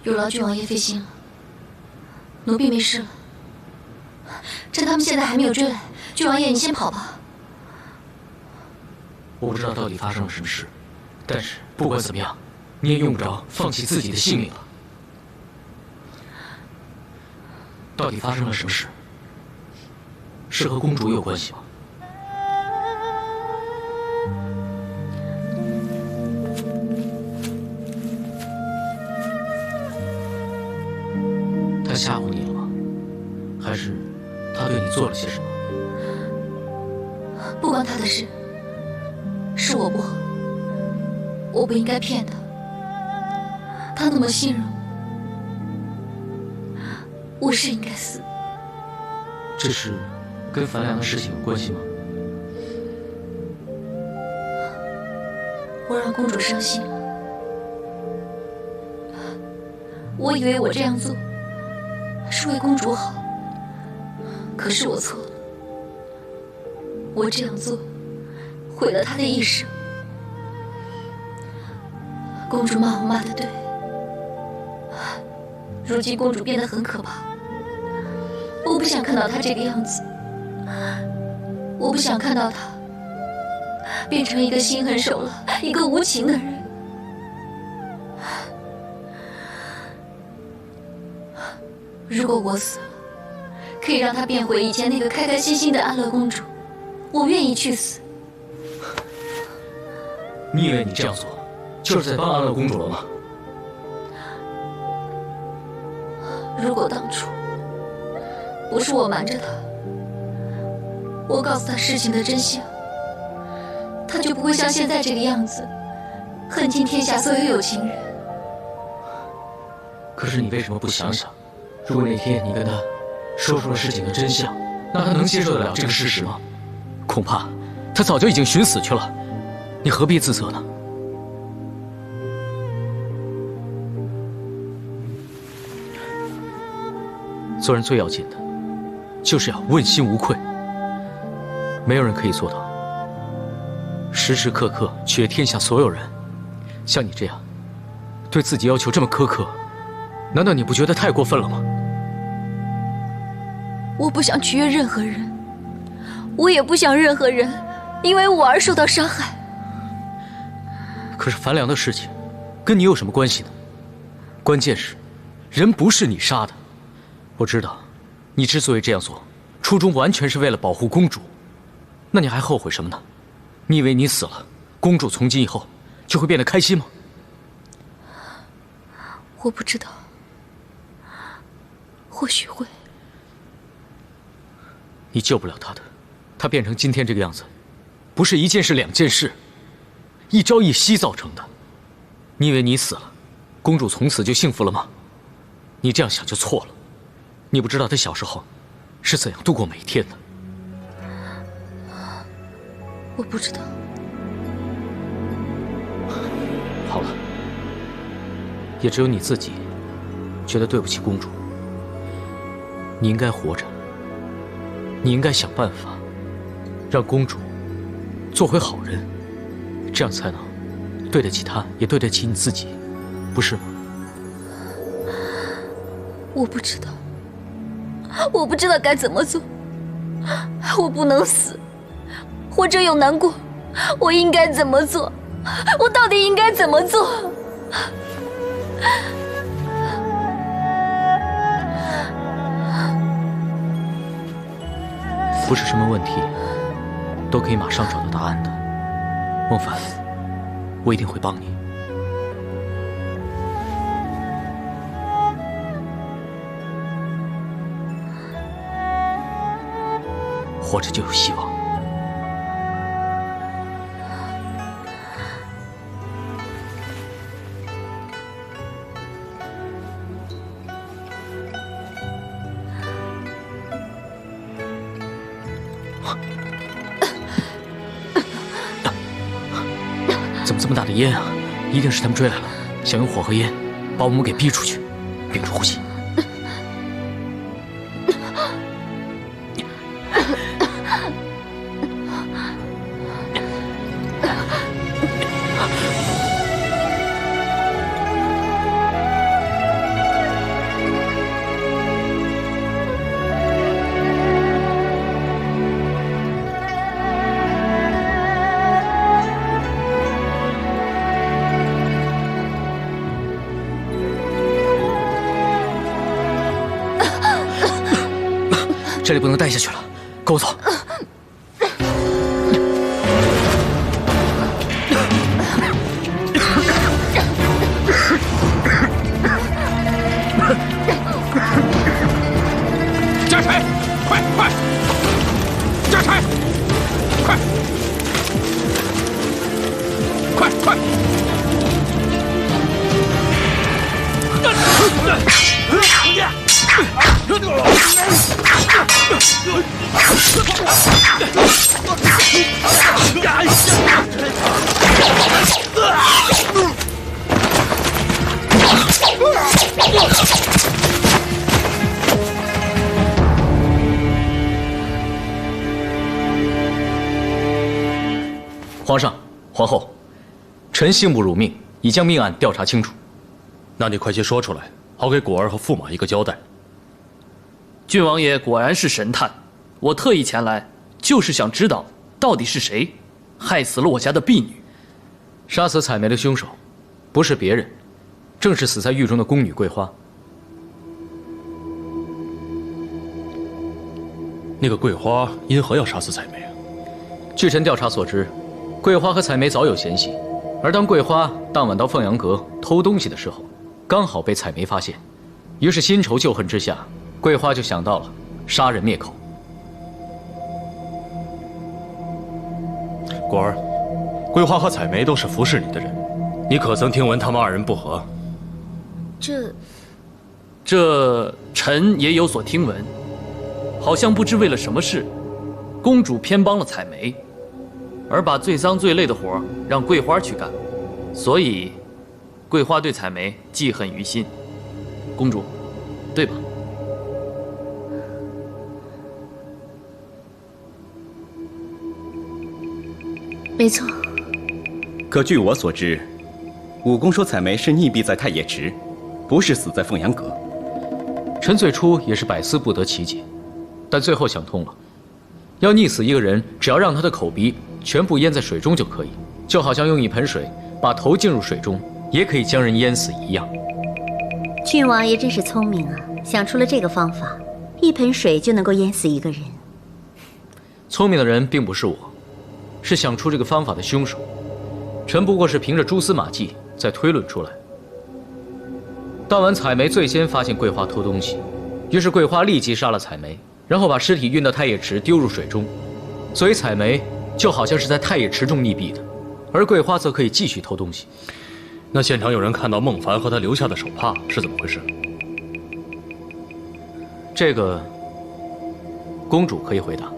有劳郡王爷费心了，奴婢没事了。趁他们现在还没有追来，郡王爷你先跑吧。我不知道到底发生了什么事，但是不管怎么样，你也用不着放弃自己的性命了。到底发生了什么事？是和公主有关系吗？他吓唬你了吗？还是他对你做了些什么？不关他的事，是我不好，我不应该骗他。他那么信任我，我是应该死。这是跟樊良的事情有关系吗？我让公主伤心了，我以为我这样做是为公主好，可是我错了。我这样做毁了她的一生。公主骂我骂得对，如今公主变得很可怕，我不想看到她这个样子，我不想看到她变成一个心狠手辣、一个无情的人。如果我死了，可以让她变回以前那个开开心心的安乐公主，我愿意去死。你以为你这样做就是在帮安乐公主了吗？如果当初不是我瞒着她，我告诉她事情的真相，她就不会像现在这个样子，恨尽天下所有有情人。可是你为什么不想想，如果那天你跟他说出了事情的真相，那他能接受得了这个事实吗？恐怕他早就已经寻死去了，你何必自责呢？做人最要紧的，就是要问心无愧。没有人可以做到时时刻刻取悦天下所有人。像你这样对自己要求这么苛刻，难道你不觉得太过分了吗？我不想取悦任何人，我也不想任何人因为我而受到伤害。可是樊良的事情跟你有什么关系呢？关键是人不是你杀的。我知道你之所以这样做，初衷完全是为了保护公主，那你还后悔什么呢？你以为你死了，公主从今以后就会变得开心吗？我不知道，或许会。你救不了她的，她变成今天这个样子，不是一件事两件事，一朝一夕造成的。你以为你死了，公主从此就幸福了吗？你这样想就错了。你不知道她小时候是怎样度过每一天的。我不知道。好了，也只有你自己觉得对不起公主。你应该活着，你应该想办法让公主做回好人，这样才能对得起她，也对得起你自己，不是吗？我不知道，我不知道该怎么做。我不能死，活着又难过，我应该怎么做？我到底应该怎么做？不是什么问题都可以马上找到答案的，孟凡，我一定会帮你。活着就有希望。怎么这么大的烟啊？一定是他们追来了，想用火和烟把我们给逼出去。屏住呼吸。这里不能待下去了，跟我走。家财，快快！家财，快！快快！皇上、皇后，臣信不辱命，已将命案调查清楚。那你快些说出来，好给果儿和驸马一个交代。郡王爷果然是神探，我特意前来，就是想知道到底是谁害死了我家的婢女。杀死采梅的凶手，不是别人，正是死在狱中的宫女桂花。那个桂花因何要杀死采梅啊？据臣调查所知，桂花和采梅早有嫌隙，而当桂花当晚到凤阳阁偷东西的时候，刚好被采梅发现，于是新仇旧恨之下，桂花就想到了杀人灭口。果儿，桂花和采梅都是服侍你的人，你可曾听闻他们二人不和？这臣也有所听闻，好像不知为了什么事，公主偏帮了采梅，而把最脏最累的活让桂花去干，所以桂花对采梅记恨于心。公主，对吧？没错。可据我所知，武功说采梅是溺毙在太液池，不是死在凤阳阁。臣最初也是百思不得其解，但最后想通了，要溺死一个人，只要让他的口鼻全部淹在水中就可以，就好像用一盆水把头浸入水中，也可以将人淹死一样。郡王爷真是聪明啊，想出了这个方法，一盆水就能够淹死一个人。聪明的人并不是我，是想出这个方法的凶手。臣不过是凭着蛛丝马迹再推论出来。当晚采梅最先发现桂花偷东西，于是桂花立即杀了采梅，然后把尸体运到太液池丢入水中，所以采梅就好像是在太液池中溺毙的，而桂花则可以继续偷东西。那现场有人看到孟凡和他留下的手帕是怎么回事？这个，公主可以回答。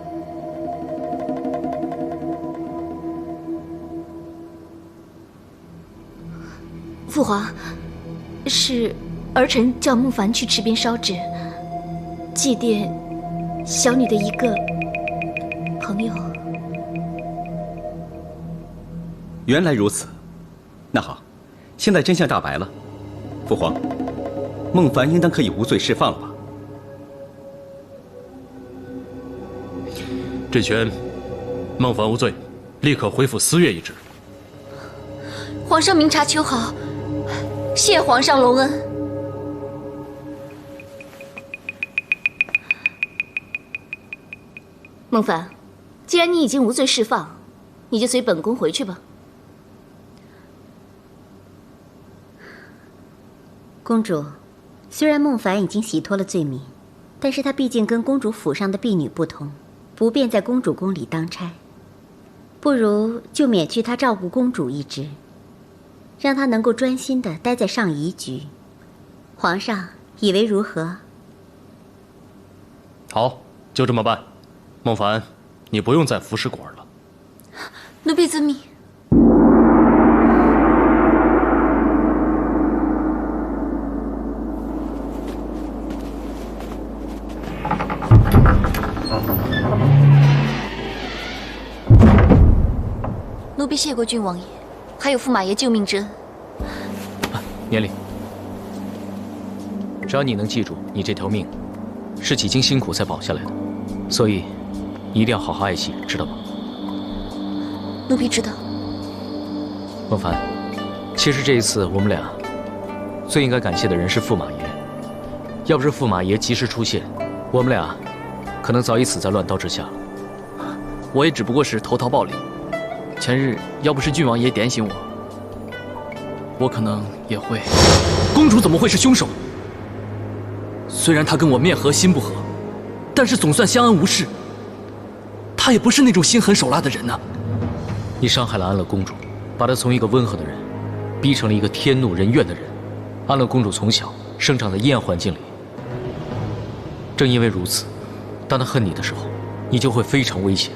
父皇，是儿臣叫孟凡去池边烧纸，祭奠小女的一个朋友。原来如此，那好，现在真相大白了。父皇，孟凡应当可以无罪释放了吧？朕宣，孟凡无罪，立刻恢复司乐一职。皇上明察秋毫，谢皇上隆恩。孟凡，既然你已经无罪释放，你就随本宫回去吧。公主，虽然孟凡已经洗脱了罪名，但是他毕竟跟公主府上的婢女不同，不便在公主宫里当差，不如就免去他照顾公主一职，让他能够专心地待在上仪局。皇上以为如何？好，就这么办。孟凡，你不用再服侍果儿了。奴婢遵命。奴婢谢过郡王爷，还有驸马爷救命之恩。免礼。只要你能记住，你这条命是几经辛苦才保下来的，所以你一定要好好爱惜，知道吗？奴婢知道。孟凡，其实这一次我们俩最应该感谢的人是驸马爷，要不是驸马爷及时出现，我们俩可能早已死在乱刀之下了。我也只不过是投桃报李。前日要不是郡王爷点醒我，我可能也会。公主怎么会是凶手？虽然她跟我面和心不和，但是总算相安无事。她也不是那种心狠手辣的人呐。你伤害了安乐公主，把她从一个温和的人，逼成了一个天怒人怨的人。安乐公主从小生长在阴暗环境里，正因为如此，当她恨你的时候，你就会非常危险。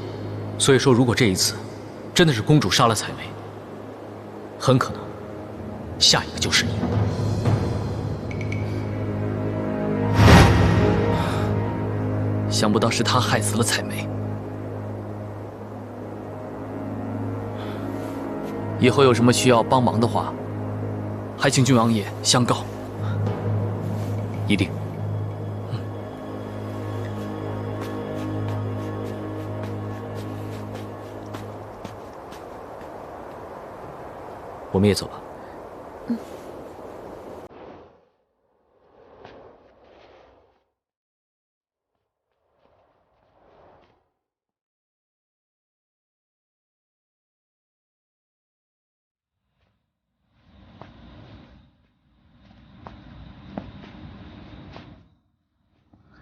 所以说，如果这一次真的是公主杀了采梅，很可能下一个就是你。想不到是她害死了采梅。以后有什么需要帮忙的话，还请郡王爷相告。一定。我们也走吧。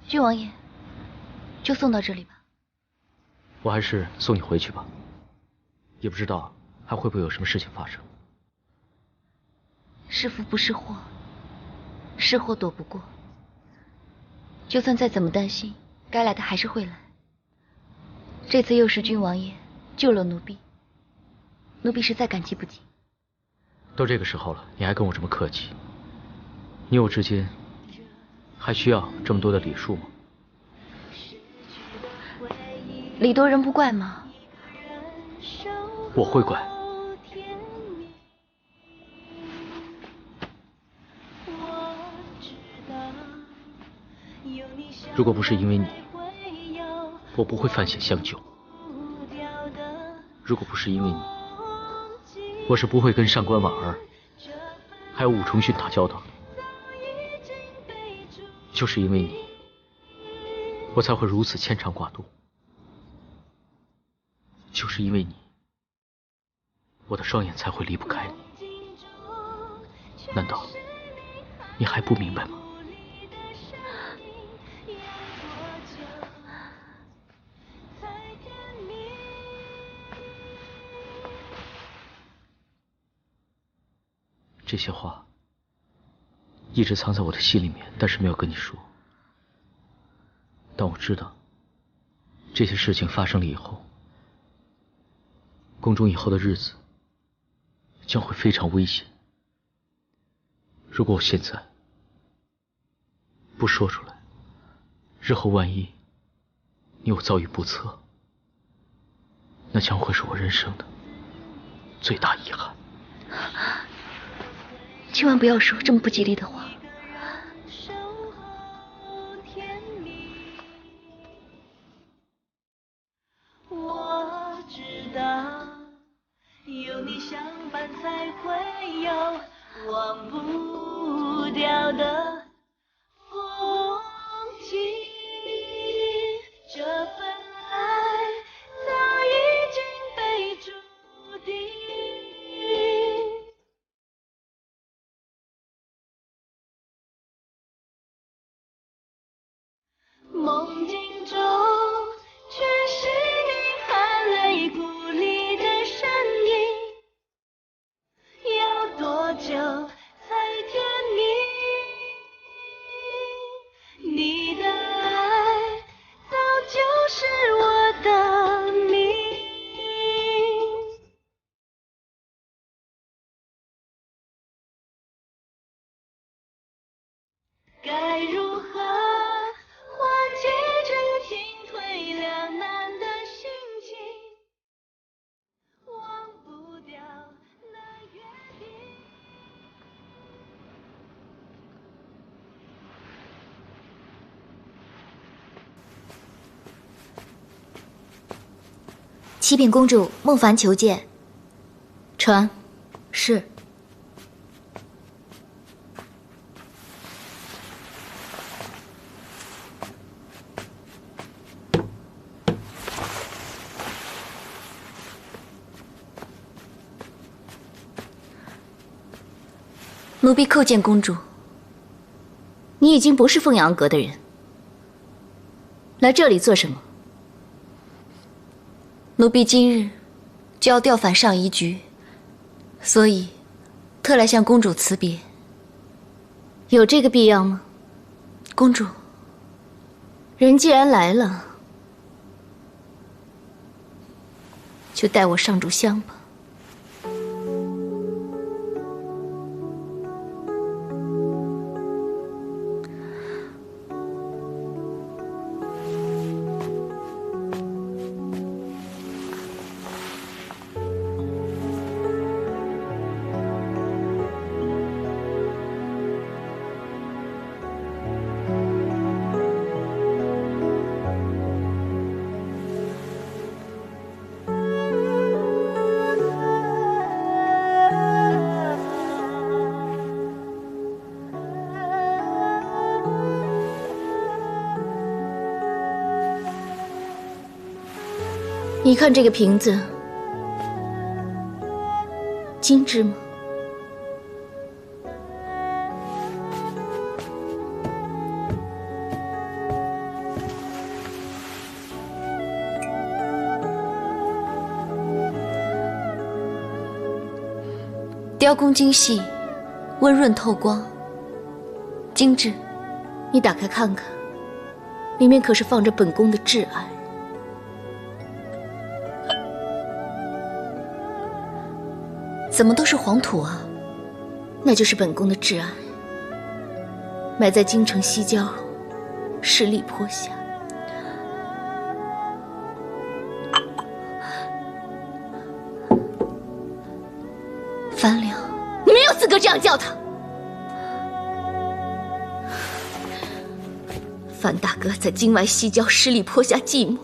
郡王爷，就送到这里吧。我还是送你回去吧，也不知道还会不会有什么事情发生。是福不是祸，是祸躲不过。就算再怎么担心，该来的还是会来。这次又是郡王爷救了奴婢，奴婢实在感激不尽。都这个时候了，你还跟我这么客气？你我之间还需要这么多的礼数吗？礼多人不怪吗？我会怪。如果不是因为你，我不会犯险相救。如果不是因为你，我是不会跟上官婉儿还有武重训打交道的。就是因为你，我才会如此牵肠挂肚。就是因为你，我的双眼才会离不开你。难道你还不明白吗？这些话一直藏在我的心里面，但是没有跟你说。但我知道，这些事情发生了以后，宫中以后的日子将会非常危险。如果我现在不说出来，日后万一你我遭遇不测，那将会是我人生的最大遗憾。千万不要说这么不吉利的话。我知道，有你相伴才会有忘不掉的风景。这份爱早已经被注定。梦境中全是你含泪鼓励的身影，要多久才甜蜜？你的爱早就是我的命。该如何缓解这进退两难的心情？忘不掉那约定。启禀公主，孟凡求见。传。是。奴婢叩见公主。你已经不是凤阳阁的人，来这里做什么？奴婢今日就要调返上夷局，所以特来向公主辞别。有这个必要吗？公主，人既然来了，就带我上炷香吧。你看这个瓶子，精致吗？雕工精细，温润透光，精致。你打开看看，里面可是放着本宫的挚爱。怎么都是黄土啊？那就是本宫的挚爱，埋在京城西郊十里坡下。樊良，你没有资格这样叫他。樊大哥在京外西郊十里坡下寂寞，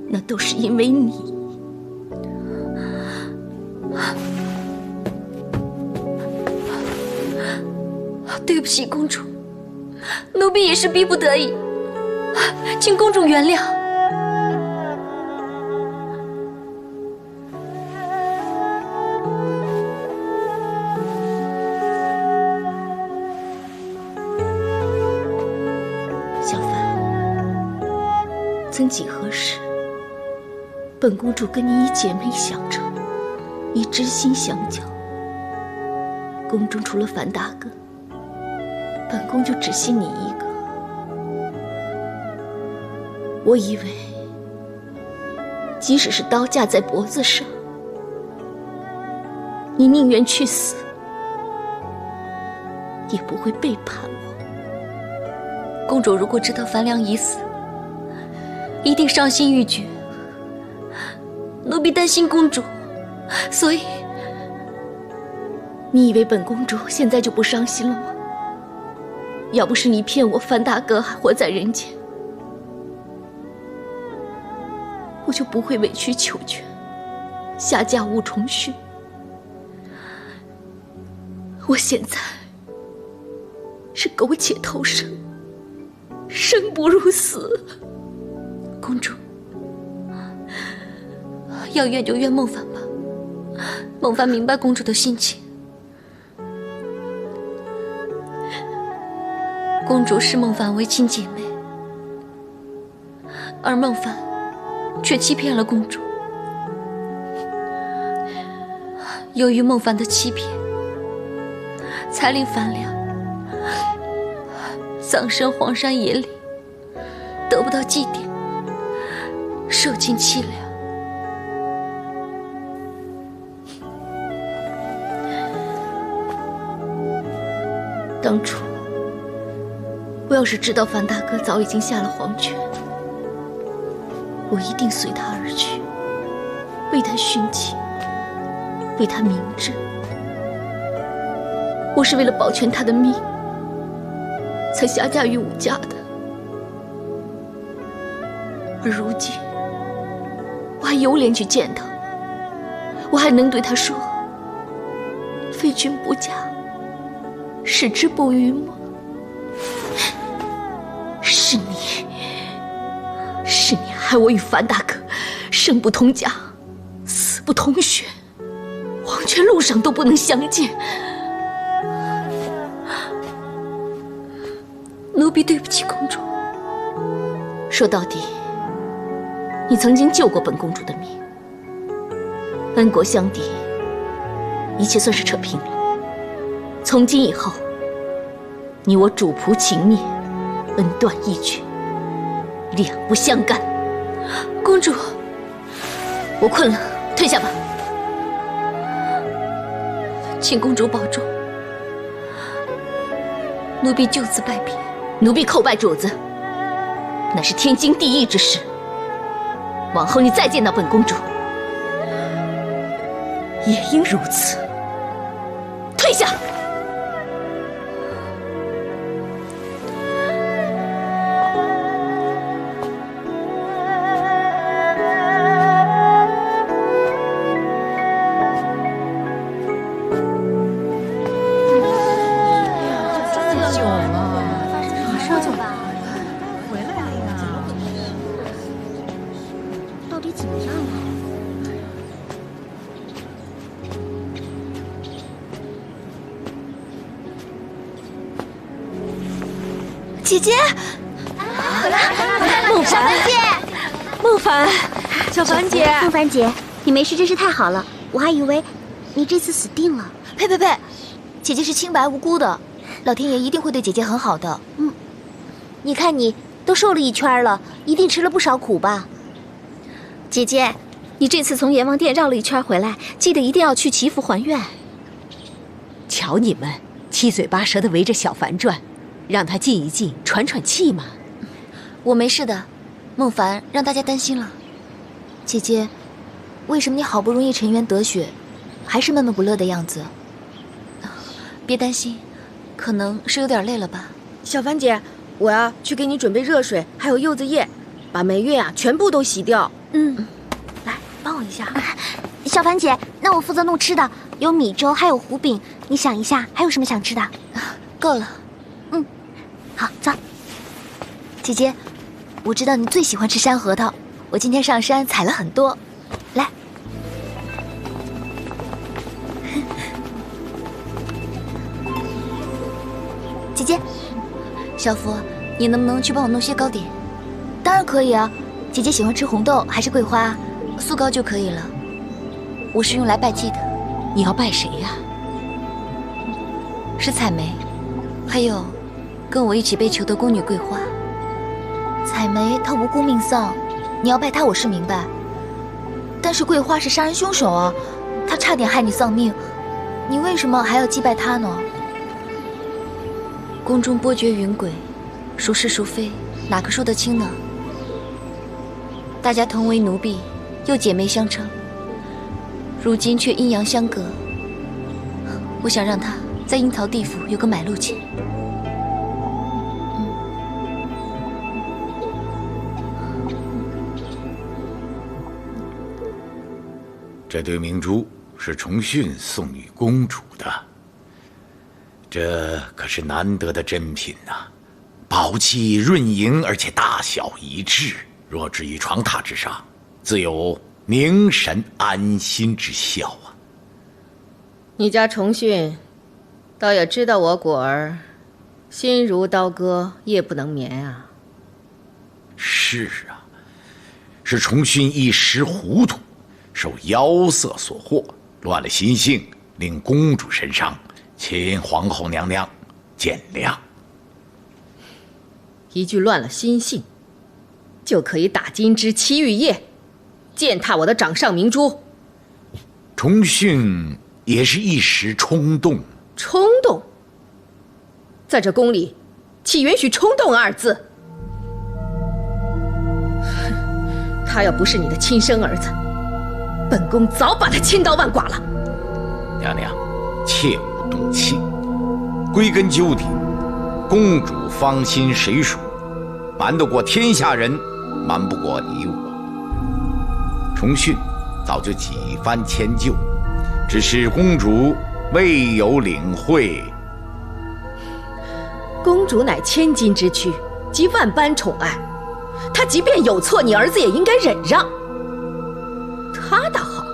那都是因为你。对不起，公主，奴婢也是逼不得已，请公主原谅。小凡，曾几何时，本公主跟你以姐妹相称，以知心相交。宫中除了樊大哥，本宫就只信你一个。我以为，即使是刀架在脖子上，你宁愿去死，也不会背叛我。公主如果知道樊良已死，一定伤心欲绝。奴婢担心公主，所以……你以为本公主现在就不伤心了吗？要不是你骗我樊大哥还活在人间，我就不会委曲求全，下嫁吴重勋。我现在是苟且偷生，生不如死。公主，要怨就怨孟凡吧，孟凡明白公主的心情。公主视孟凡为亲姐妹，而孟凡却欺骗了公主。由于孟凡的欺骗，才令樊良丧身荒山野岭，得不到祭奠，受尽凄凉。当初我要是知道樊大哥早已经下了黄泉，我一定随他而去，为他殉情，为他明志。我是为了保全他的命，才下嫁于武家的。而如今，我还有脸去见他？我还能对他说“非君不嫁，使之不渝”吗？是你害我与樊大哥生不同家，死不同血，枉却路上都不能相见。奴婢对不起公主。说到底，你曾经救过本公主的命，恩国相抵，一切算是扯平了。从今以后，你我主仆情灭，恩断义绝，两不相干。公主，我困了，退下吧。请公主保重。奴婢就此拜别。奴婢叩拜主子，乃是天经地义之事。往后你再见到本公主，也应如此。退下。姐姐，回来！孟凡姐，孟凡，小凡姐，孟凡姐，你没事真是太好了，我还以为你这次死定了。呸！姐姐是清白无辜的，老天爷一定会对姐姐很好的。你看你都瘦了一圈了，一定吃了不少苦吧？姐姐，你这次从阎王殿绕了一圈回来，记得一定要去祈福还愿。瞧你们七嘴八舌的围着小凡转，让他静一静，喘喘气嘛。我没事的，孟凡让大家担心了。姐姐，为什么你好不容易沉冤得雪，还是闷闷不乐的样子？别担心，可能是有点累了吧。小凡姐，我要去给你准备热水，还有柚子叶，把霉运啊全部都洗掉。来帮我一下。小凡姐，那我负责弄吃的，有米粥，还有糊饼。你想一下，还有什么想吃的？够了。好，走。姐姐，我知道你最喜欢吃山核桃，我今天上山采了很多，来。姐姐，小福，你能不能去帮我弄些糕点？当然可以啊，姐姐喜欢吃红豆还是桂花？素糕就可以了。我是用来拜祭的。你要拜谁呀？是采梅，还有跟我一起被囚的宫女桂花。采梅她无辜命丧，你要拜她我是明白。但是桂花是杀人凶手啊，她差点害你丧命，你为什么还要祭拜她呢？宫中波谲云诡，孰是孰非，哪个说得清呢？大家同为奴婢，又姐妹相称，如今却阴阳相隔。我想让她在阴曹地府有个买路钱。这对明珠是重训送与公主的，这可是难得的珍品呐，宝气润莹，而且大小一致。若置于床榻之上，自有凝神安心之效啊。你家重训，倒也知道我果儿心如刀割，夜不能眠啊。是啊，是重训一时糊涂，受妖色所惑，乱了心性，令公主身伤，请皇后娘娘见谅。一句乱了心性，就可以打金枝七玉叶，践踏我的掌上明珠。重训也是一时冲动。冲动？在这宫里，岂允许冲动二字？他要不是你的亲生儿子，本宫早把他千刀万剐了。娘娘，切勿动气。归根究底，公主芳心谁属？瞒得过天下人，瞒不过你我。重训早就几番迁就，只是公主未有领会。公主乃千金之躯，集万般宠爱，她即便有错，你儿子也应该忍让。他倒好，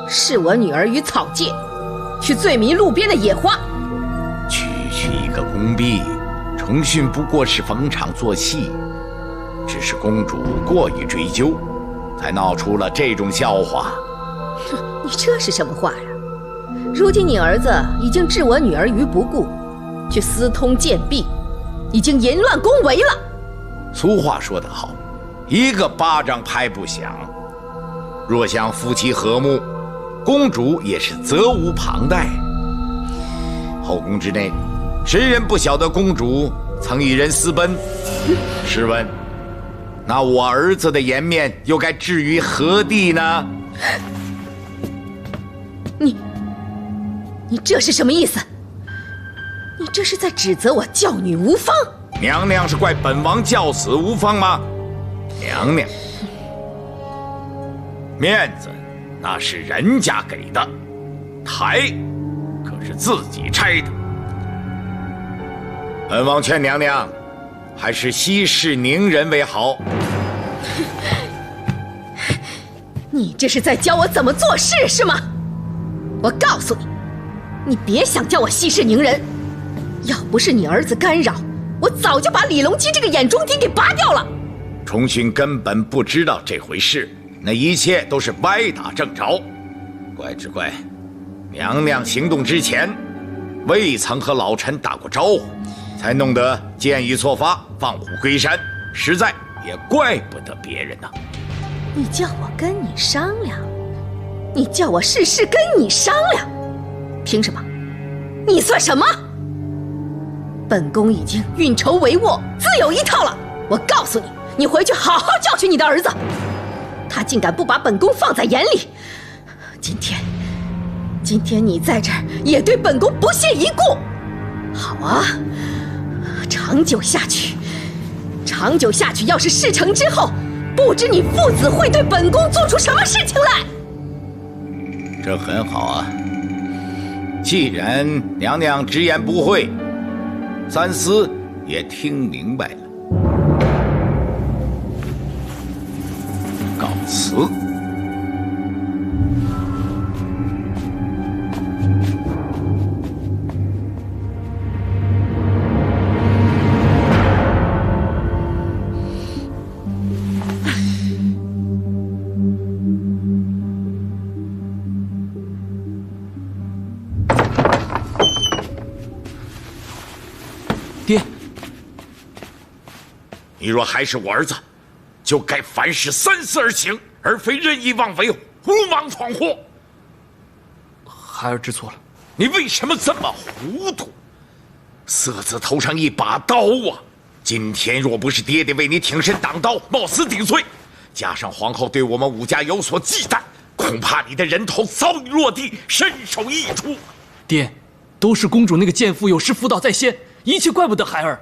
视我女儿于草芥，去罪迷路边的野花。区区一个宫婢，重训不过是逢场作戏，只是公主过于追究，才闹出了这种笑话。你这是什么话呀？如今你儿子已经置我女儿于不顾，去私通贱婢，已经淫乱宫闱了。俗话说得好，一个巴掌拍不响。若想夫妻和睦，公主也是责无旁贷。后宫之内，谁人不晓得公主曾与人私奔？试问，那我儿子的颜面又该置于何地呢？你这是什么意思？你这是在指责我教女无方？娘娘是怪本王教死无方吗？娘娘，面子那是人家给的，台可是自己拆的。本王劝娘娘，还是息事宁人为好。你这是在教我怎么做事是吗？我告诉你，你别想叫我息事宁人。要不是你儿子干扰，我早就把李隆基这个眼中钉给拔掉了。重勋根本不知道这回事，那一切都是歪打正着。怪只怪娘娘行动之前未曾和老臣打过招呼，才弄得剑狱错发，放虎归山，实在也怪不得别人呐。你叫我跟你商量，你叫我事事跟你商量，凭什么？你算什么？本宫已经运筹帷幄，自有一套了。我告诉你，你回去好好教训你的儿子，他竟敢不把本宫放在眼里。今天你在这儿也对本宫不屑一顾。好啊，长久下去，要是事成之后，不知你父子会对本宫做出什么事情来。这很好啊，既然娘娘直言不讳，三思也听明白了。告辞。爹，你若还是我儿子，就该凡事三思而行，而非任意妄为、胡莽闯祸。孩儿知错了。你为什么这么糊涂？色字头上一把刀啊！今天若不是爹爹为你挺身挡刀，冒死顶罪，加上皇后对我们武家有所忌惮，恐怕你的人头早已落地，身首异处。爹，都是公主那个贱妇有失妇道在先，一切怪不得孩儿。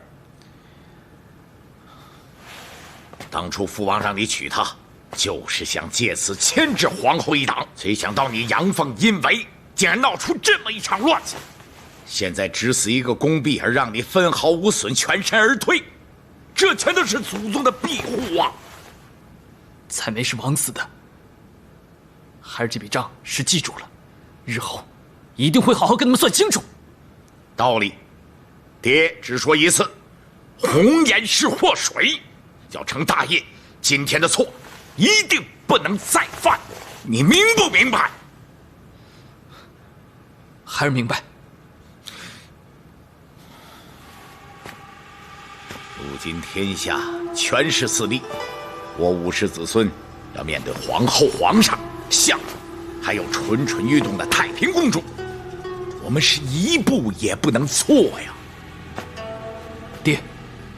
当初父王让你娶她，就是想借此牵制皇后一党，谁想到你阳奉阴违，竟然闹出这么一场乱子。现在只死一个宫婢，而让你分毫无损，全身而退，这全都是祖宗的庇护啊！采梅是枉死的，孩儿这笔账是记住了，日后一定会好好跟你们算清楚。道理，爹只说一次，红颜是祸水，要成大业，今天的错一定不能再犯，你明不明白？孩儿明白。如今天下权势四立，我武氏子孙要面对皇后、皇上、相公，还有蠢蠢欲动的太平公主，我们是一步也不能错呀。爹，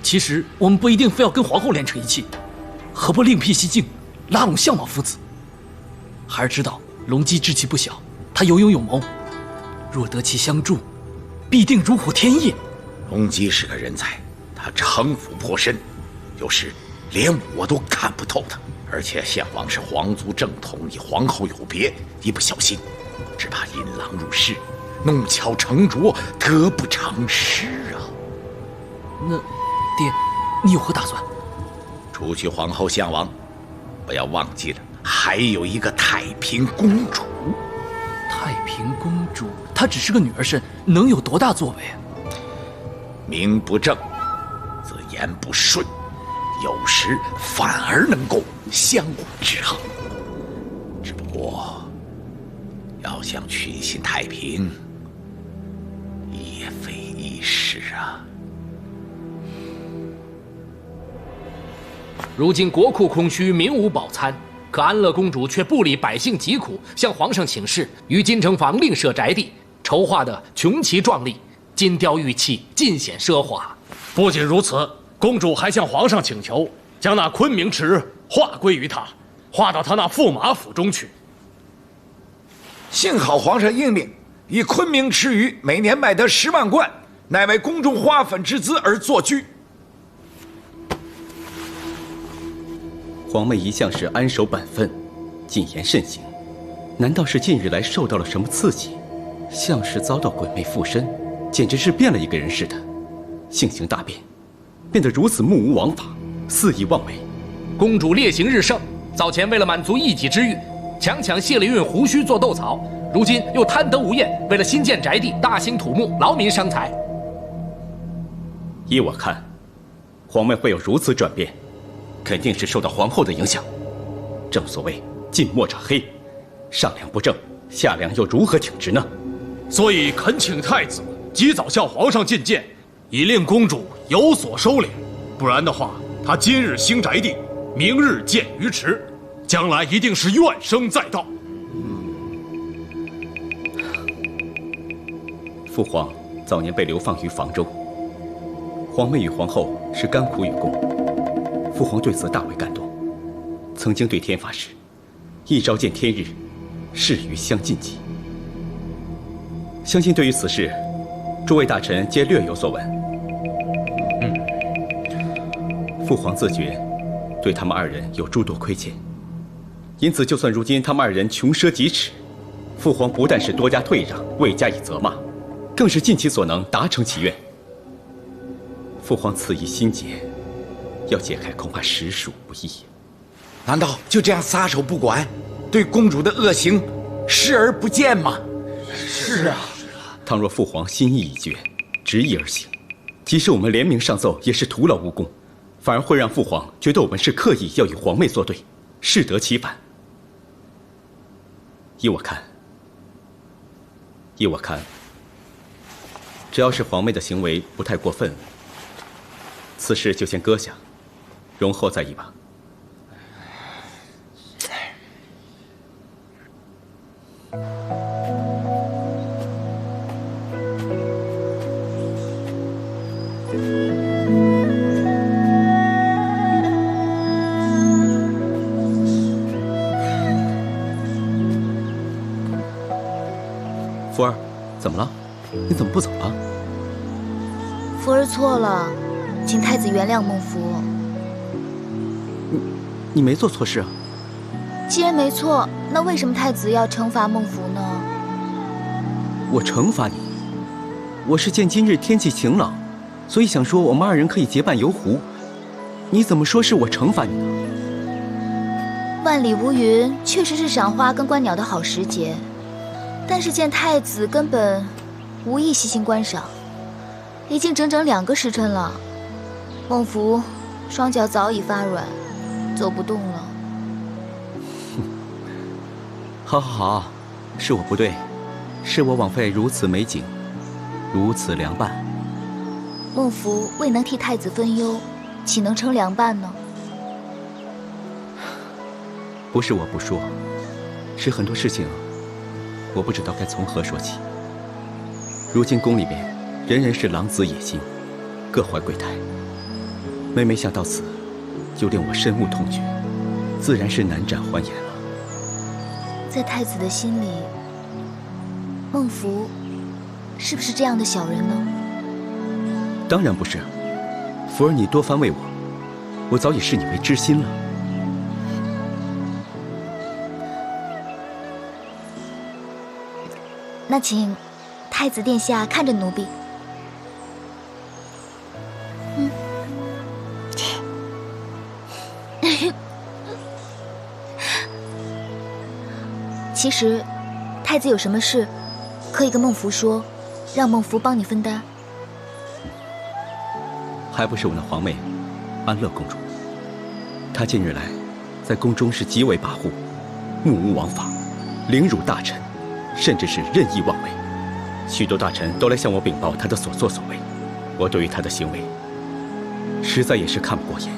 其实我们不一定非要跟皇后连成一气，何不另辟蹊径，拉拢相貌夫子？孩儿知道隆基志气不小，他有勇有谋，若得其相助，必定如虎添翼。隆基是个人才，他城府颇深，有时连我都看不透他。而且献皇是皇族正统，与皇后有别，一不小心，只怕引狼入室，弄巧成拙，得不偿失啊！那，爹，你有何打算？除去皇后、相王，不要忘记了，还有一个太平公主。太平公主，她只是个女儿身，能有多大作为啊？名不正，则言不顺，有时反而能够相互制衡。只不过，要想群心太平，也非易事啊。如今国库空虚，民无饱餐，可安乐公主却不理百姓疾苦，向皇上请示，于金城坊另设宅地，筹划得穷奇壮丽，金雕玉器，尽显奢华。不仅如此，公主还向皇上请求，将那昆明池划归于她，划到她那驸马府中去。幸好皇上应命，以昆明池鱼每年卖得10万贯，乃为宫中花粉之资而作居。皇妹一向是安守本分，谨言慎行，难道是近日来受到了什么刺激，像是遭到鬼魅附身，简直是变了一个人似的，性情大变，变得如此目无王法，肆意妄为。公主烈行日盛，早前为了满足一己之欲，强卸了一运胡须做斗草，如今又贪得无厌，为了新建宅地，大兴土木，劳民伤财。依我看，皇妹会有如此转变，肯定是受到皇后的影响。正所谓近墨者黑，上梁不正，下梁又如何挺直呢？所以恳请太子及早向皇上进谏，以令公主有所收敛。不然的话，她今日兴宅地，明日建鱼池，将来一定是怨声载道。父皇早年被流放于房州，皇妹与皇后是甘苦与共，父皇对此大为感动，曾经对天发誓，一朝见天日，誓与相尽极。相信对于此事，诸位大臣皆略有所闻。父皇自觉对他们2人有诸多亏欠，因此就算如今他们2人穷奢极侈，父皇不但是多加退让，未加以责骂，更是尽其所能达成其愿。父皇此一心结，要解开恐怕实属不易。难道就这样撒手不管，对公主的恶行视而不见吗？是啊。倘若父皇心意已决，执意而行，即使我们联名上奏，也是徒劳无功，反而会让父皇觉得我们是刻意要与皇妹作对，适得其反。依我看，只要是皇妹的行为不太过分，此事就先搁下，容后再议吧。福儿，怎么了？你怎么不走了？福儿错了，请太子原谅孟福。你没做错事啊。既然没错，那为什么太子要惩罚孟福呢？我惩罚你？我是见今日天气晴朗，所以想说我们2人可以结伴游湖。你怎么说是我惩罚你呢？万里无云确实是赏花跟观鸟的好时节，但是见太子根本无意细心观赏，已经整整2个时辰了。孟福双脚早已发软，走不动了。好，是我不对，是我枉费如此美景，如此凉拌。孟福未能替太子分忧，岂能称凉拌呢？不是我不说，是很多事情我不知道该从何说起。如今宫里面人人是狼子野心，各怀鬼胎，每每想到此，就令我深恶痛绝，自然是难展欢颜了。在太子的心里，孟福是不是这样的小人呢？当然不是，福儿你多番为我，我早已视你为知心了。那请太子殿下看着奴婢。其实太子有什么事，可以跟孟福说，让孟福帮你分担。还不是我那皇妹，安乐公主。她近日来，在宫中是极为跋扈，目无王法，凌辱大臣，甚至是任意妄为。许多大臣都来向我禀报她的所作所为，我对于她的行为，实在也是看不过眼。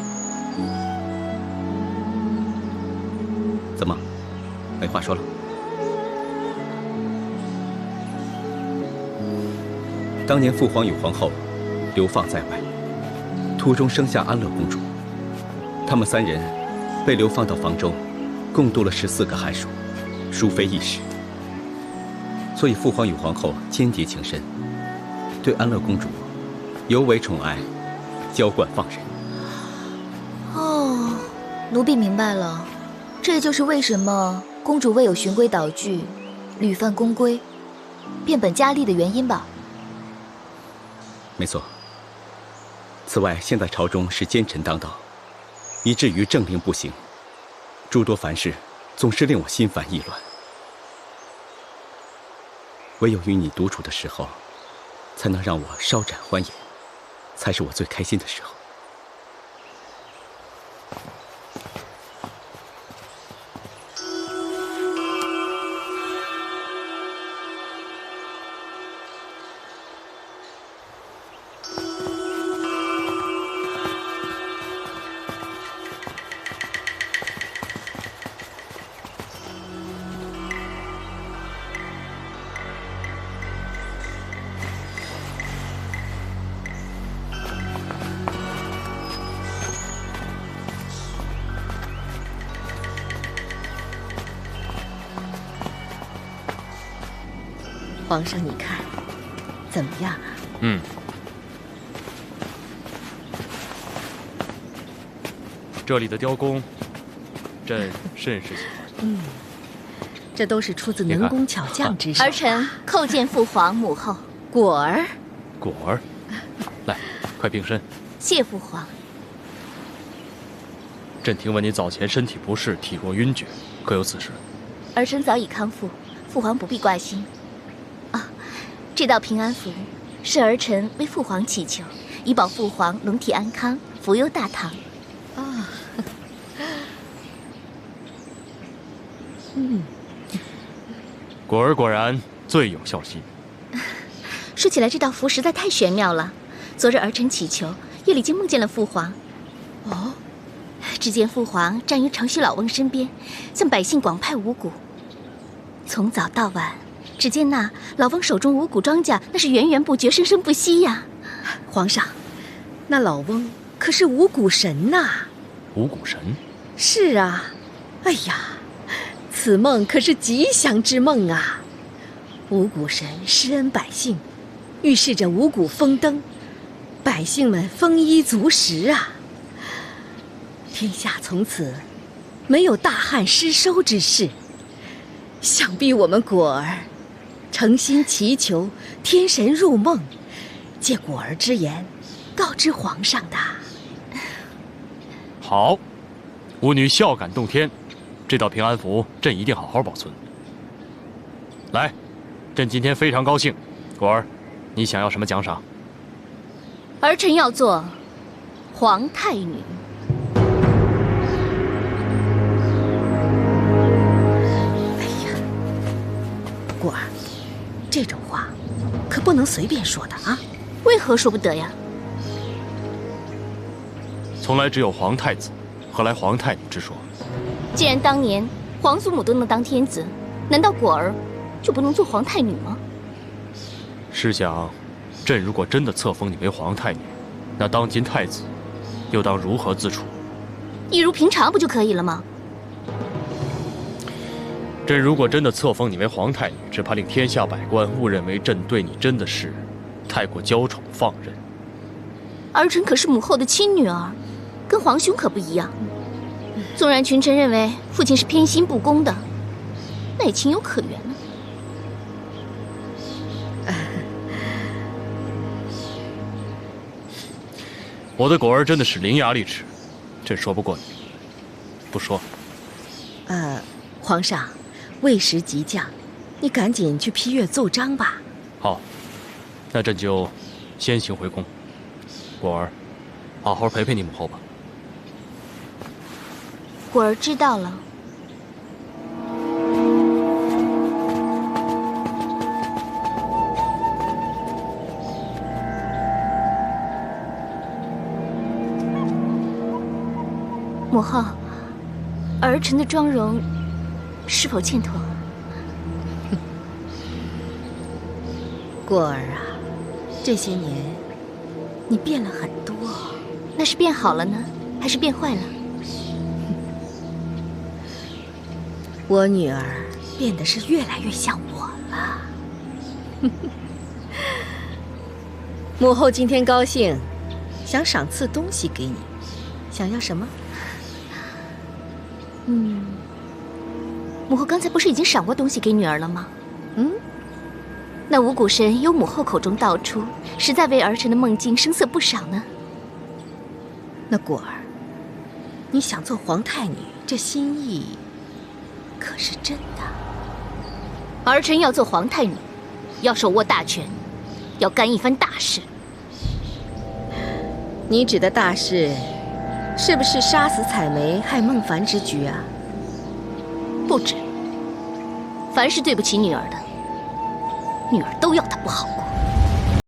怎么，没话说了？当年父皇与皇后流放在外，途中生下安乐公主，他们3人被流放到房中，共度了14个寒暑，殊非易事。所以父皇与皇后间谍情深，对安乐公主尤为宠爱，娇惯放任。哦，奴婢明白了，这也就是为什么公主未有循规蹈矩、屡犯宫规、变本加厉的原因吧？没错。此外，现在朝中是奸臣当道，以至于政令不行，诸多凡事总是令我心烦意乱。唯有与你独处的时候，才能让我稍展欢颜，才是我最开心的时候。皇上，你看怎么样啊？这里的雕工，朕甚是喜欢。这都是出自能工巧匠之手。儿臣叩见父皇母后。果儿，果儿，来，快并身。谢父皇。朕听闻你早前身体不适，体弱晕厥，可有此事？儿臣早已康复，父皇不必挂心。这道平安符是儿臣为父皇祈求，以保父皇龙体安康，福佑大唐。果儿果然最有孝心。说起来，这道符实在太玄妙了。昨日儿臣祈求，夜里竟梦见了父皇。哦，只见父皇站于城西老翁身边，向百姓广派五谷。从早到晚，只见那老翁手中五谷庄稼，那是源源不绝，生生不息呀。皇上，那老翁可是五谷神呐！五谷神？是啊。哎呀，此梦可是吉祥之梦啊！五谷神施恩百姓，预示着五谷丰登，百姓们丰衣足食啊！天下从此没有大旱失收之事。想必我们果儿诚心祈求天神入梦，借果儿之言告知皇上的。好，吾女孝感动天，这道平安符朕一定好好保存。来，朕今天非常高兴，果儿，你想要什么奖赏？儿臣要做皇太女。果儿，这种话可不能随便说的啊！为何说不得呀？从来只有皇太子，何来皇太女之说？既然当年皇祖母都能当天子，难道果儿就不能做皇太女吗？试想，朕如果真的册封你为皇太女，那当今太子又当如何自处？一如平常不就可以了吗？朕如果真的册封你为皇太女，只怕令天下百官误认为朕对你真的是太过娇宠放任。儿臣可是母后的亲女儿，跟皇兄可不一样。纵然群臣认为父亲是偏心不公的，那也情有可原呢。我的果儿真的是伶牙俐齿，朕说不过你，不说。皇上，未时即将，你赶紧去批阅奏章吧。好，那朕就先行回宫。果儿，好好陪陪你母后吧。果儿知道了。母后，儿臣的妆容是否欠妥？果儿啊，这些年你变了很多。那是变好了呢，还是变坏了？我女儿变得是越来越像我了。母后今天高兴，想赏赐东西给你，想要什么？母后刚才不是已经赏过东西给女儿了吗？那五谷神由母后口中道出，实在为儿臣的梦境生色不少呢。那果儿，你想做皇太女，这心意可是真的？儿臣要做皇太女，要手握大权，要干一番大事。你指的大事，是不是杀死采梅害孟凡之举啊？不止，凡是对不起女儿的，女儿都要她不好过。